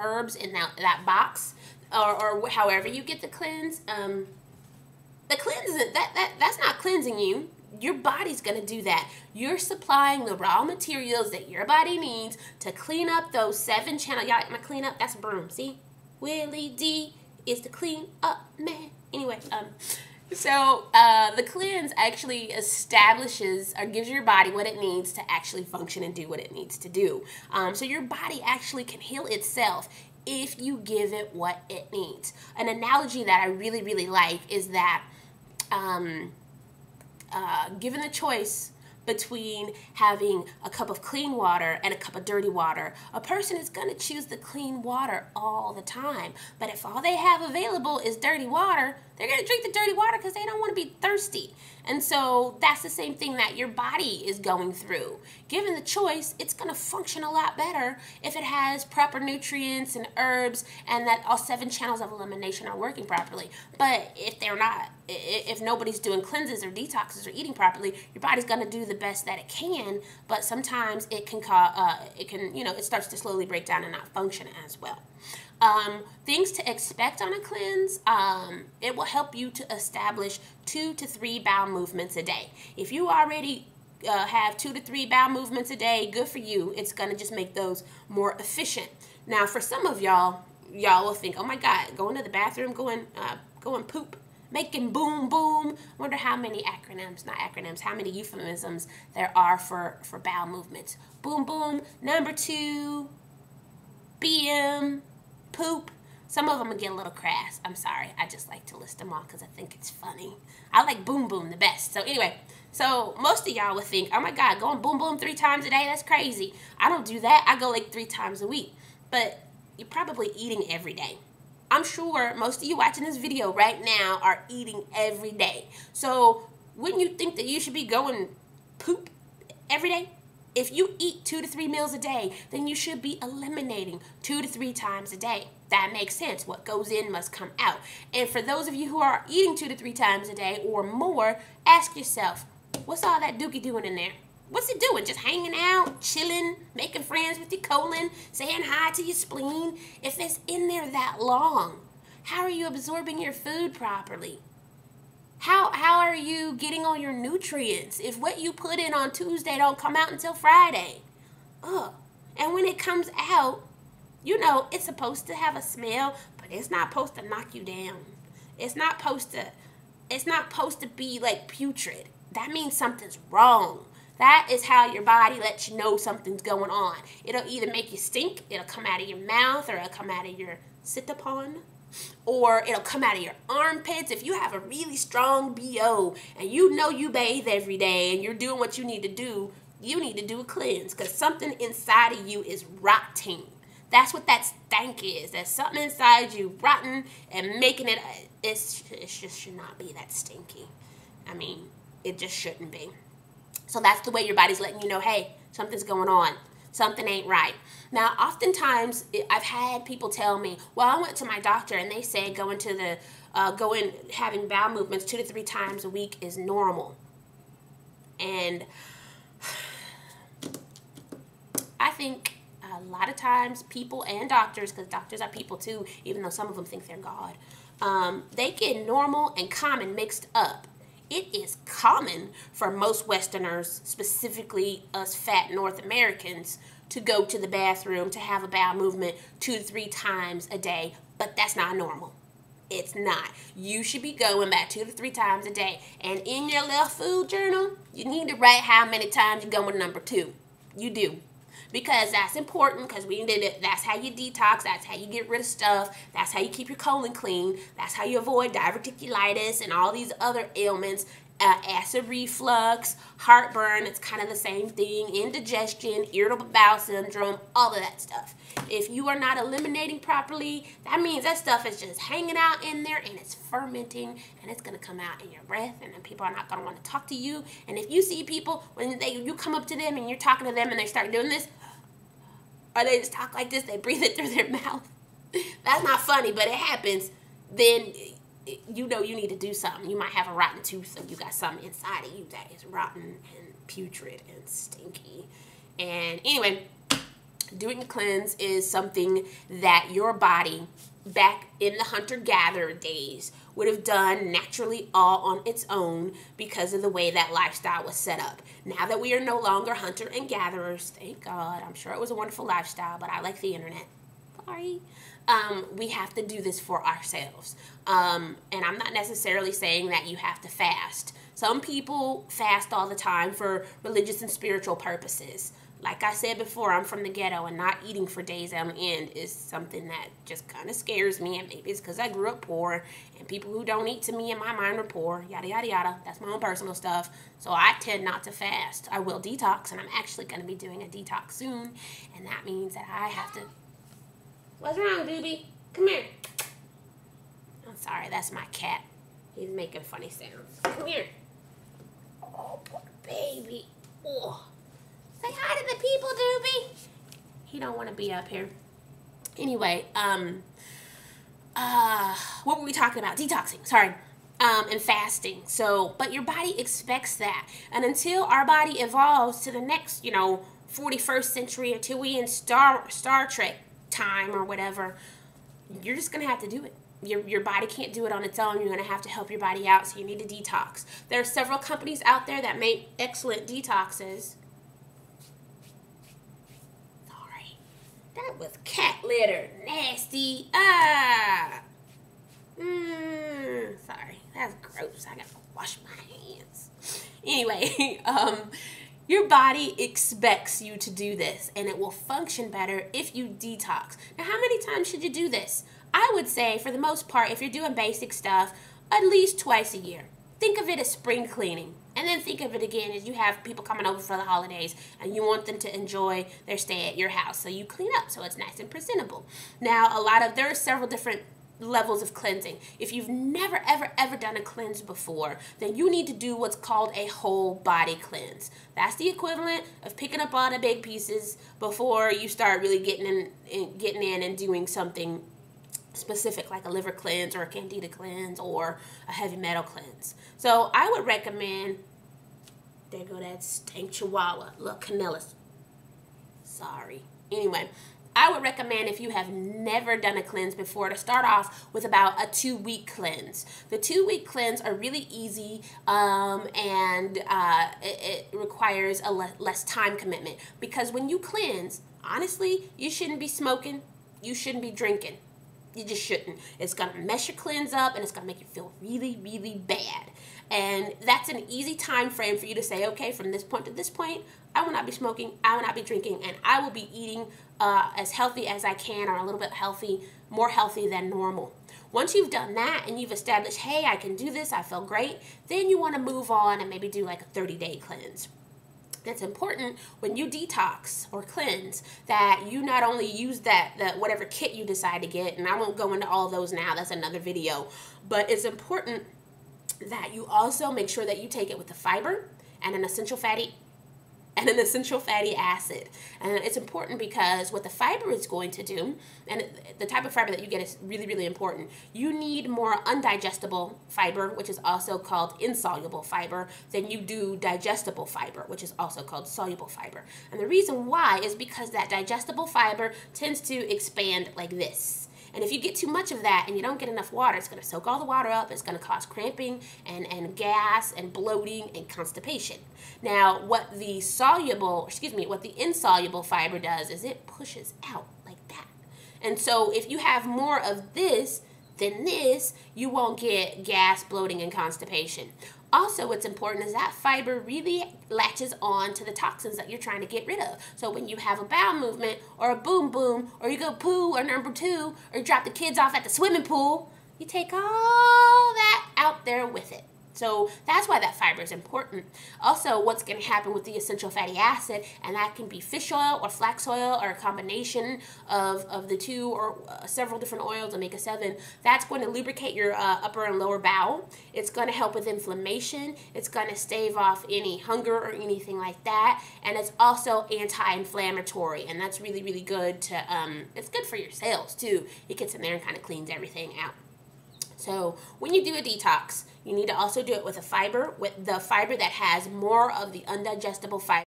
herbs in that box, or however you get the cleanse. The cleanse isn't that's not cleansing you. Your body's gonna do that. You're supplying the raw materials that your body needs to clean up those 7 channels. Y'all like my clean up? That's a broom. See, Willie D is the clean up man. Anyway, so the cleanse actually establishes or gives your body what it needs to actually function and do what it needs to do. So your body actually can heal itself if you give it what it needs. An analogy that I really, really like is that given the choice between having a cup of clean water and a cup of dirty water, a person is going to choose the clean water all the time. But if all they have available is dirty water, they're going to drink the dirty water because they don't want to be thirsty. And so that's the same thing that your body is going through. Given the choice, it's going to function a lot better if it has proper nutrients and herbs and that all 7 channels of elimination are working properly. But if they're not, if nobody's doing cleanses or detoxes or eating properly, your body's going to do the best that it can, but sometimes it can it starts to slowly break down and not function as well. Things to expect on a cleanse, it will help you to establish 2 to 3 bowel movements a day. If you already have 2 to 3 bowel movements a day, good for you. It's going to just make those more efficient. Now, for some of y'all will think, oh my God, going to the bathroom, going poop, making boom boom. Wonder how many how many euphemisms there are for bowel movements. Boom boom, number 2, BM, poop. Some of them will get a little crass. I'm sorry. I just like to list them all because I think it's funny. I like boom boom the best. So anyway, so most of y'all would think, oh my God, going boom boom 3 times a day, that's crazy. I don't do that. I go like 3 times a week. But you're probably eating every day. I'm sure most of you watching this video right now are eating every day. So wouldn't you think that you should be going poop every day? If you eat 2 to 3 meals a day, then you should be eliminating 2 to 3 times a day. That makes sense. What goes in must come out. And for those of you who are eating 2 to 3 times a day or more, ask yourself, what's all that dookie doing in there? What's it doing? Just hanging out, chilling, making friends with your colon, saying hi to your spleen? If it's in there that long, how are you absorbing your food properly? How are you getting all your nutrients if what you put in on Tuesday don't come out until Friday? Ugh. And when it comes out, you know, it's supposed to have a smell, but it's not supposed to knock you down. It's not supposed to be like putrid. That means something's wrong. That is how your body lets you know something's going on. It'll either make you stink, it'll come out of your mouth, or it'll come out of your sit-upon, or it'll come out of your armpits. If you have a really strong BO and you know you bathe every day and you're doing what you need to do a cleanse because something inside of you is rotting. That's what that stank is. There's something inside you rotten and making it just should not be that stinky. I mean, it just shouldn't be. So that's the way your body's letting you know, hey, something's going on. Something ain't right. Now, oftentimes, I've had people tell me, well, I went to my doctor and they said having bowel movements 2 to 3 times a week is normal. And I think a lot of times people and doctors, because doctors are people too, even though some of them think they're God, they get normal and common mixed up. It is common for most Westerners, specifically us fat North Americans, to go to the bathroom, to have a bowel movement 2 to 3 times a day, but that's not normal. It's not. You should be going back 2 to 3 times a day. And in your little food journal, you need to write how many times you're going number 2. You do. Because that's important, because that's how you detox, that's how you get rid of stuff, that's how you keep your colon clean, that's how you avoid diverticulitis and all these other ailments, acid reflux, heartburn, it's kind of the same thing, indigestion, irritable bowel syndrome, all of that stuff. If you are not eliminating properly, that means that stuff is just hanging out in there and it's fermenting and it's going to come out in your breath, and then people are not going to want to talk to you. And if you see people, when you come up to them and you're talking to them and they start doing this, or they just talk like this, they breathe it through their mouth. That's not funny, but it happens. Then you know you need to do something. You might have a rotten tooth, so you got something inside of you that is rotten and putrid and stinky. And anyway, Doing a cleanse is something that your body back in the hunter-gatherer days would have done naturally all on its own because of the way that lifestyle was set up. Now that we are no longer hunter and gatherers, thank God, I'm sure it was a wonderful lifestyle, but I like the internet. Sorry. We have to do this for ourselves. And I'm not necessarily saying that you have to fast. Some people fast all the time for religious and spiritual purposes. Like I said before, I'm from the ghetto, and not eating for days on end is something that just kind of scares me. And maybe it's because I grew up poor, and people who don't eat to me in my mind are poor, yada, yada, yada. That's my own personal stuff. So I tend not to fast. I will detox, and I'm actually going to be doing a detox soon. And that means that I have to... What's wrong, Doobie? Come here. I'm sorry, that's my cat. He's making funny sounds. Come here. Oh, poor baby. Oh. Say hi to the people, Doobie. He don't want to be up here. Anyway, what were we talking about? Detoxing, sorry. And fasting. So, but your body expects that. And until our body evolves to the next, 41st century, until we in Star Trek time or whatever, you're just going to have to do it. Your body can't do it on its own. You're going to have to help your body out, so you need to detox. There are several companies out there that make excellent detoxes. That was cat litter. Nasty. Sorry. That's gross. I gotta wash my hands. Anyway, your body expects you to do this, and it will function better if you detox. Now, how many times should you do this? I would say, for the most part, if you're doing basic stuff, at least twice a year. Think of it as spring cleaning. And then think of it again as you have people coming over for the holidays and you want them to enjoy their stay at your house. So you clean up so it's nice and presentable. Now, there are several different levels of cleansing. If you've never, ever done a cleanse before, then you need to do what's called a whole body cleanse. That's the equivalent of picking up all the big pieces before you start really getting in and doing something specific, like a liver cleanse or a candida cleanse or a heavy metal cleanse. So I would recommend, there go that stank chihuahua, look, Canellis. Sorry. Anyway, I would recommend, if you have never done a cleanse before, to start off with about a 2-week cleanse. The 2-week cleanse are really easy, and it requires a less time commitment, because when you cleanse, honestly, you shouldn't be smoking, you shouldn't be drinking. You just shouldn't. It's going to mess your cleanse up, and it's going to make you feel really, really bad. And that's an easy time frame for you to say, okay, from this point to this point, I will not be smoking, I will not be drinking, and I will be eating as healthy as I can, or a little bit healthy, more healthy than normal. Once you've done that and you've established, hey, I can do this, I feel great, then you want to move on and maybe do like a 30-day cleanse. It's important when you detox or cleanse that you not only use that whatever kit you decide to get, and I won't go into all those now, that's another video, but it's important that you also make sure that you take it with the fiber and an essential fatty acid. And it's important because what the fiber is going to do, and the type of fiber that you get is really, really important. You need more undigestible fiber, which is also called insoluble fiber, than you do digestible fiber, which is also called soluble fiber. And the reason why is because that digestible fiber tends to expand like this. And if you get too much of that and you don't get enough water, it's going to soak all the water up. It's going to cause cramping and gas and bloating and constipation. Now, what the insoluble fiber does is it pushes out like that. And so if you have more of this than this, you won't get gas, bloating, and constipation. Also, what's important is that fiber really latches on to the toxins that you're trying to get rid of. So when you have a bowel movement or a boom boom, or you go poo or number 2, or you drop the kids off at the swimming pool, you take all that out there with it. So that's why that fiber is important. Also, what's going to happen with the essential fatty acid, and that can be fish oil or flax oil or a combination of the two, or several different oils, omega-7, that's going to lubricate your upper and lower bowel. It's going to help with inflammation. It's going to stave off any hunger or anything like that. And it's also anti-inflammatory, and that's really, really good to, it's good for your cells too. It gets in there and kind of cleans everything out. So when you do a detox, you need to also do it with the fiber that has more of the undigestible fiber.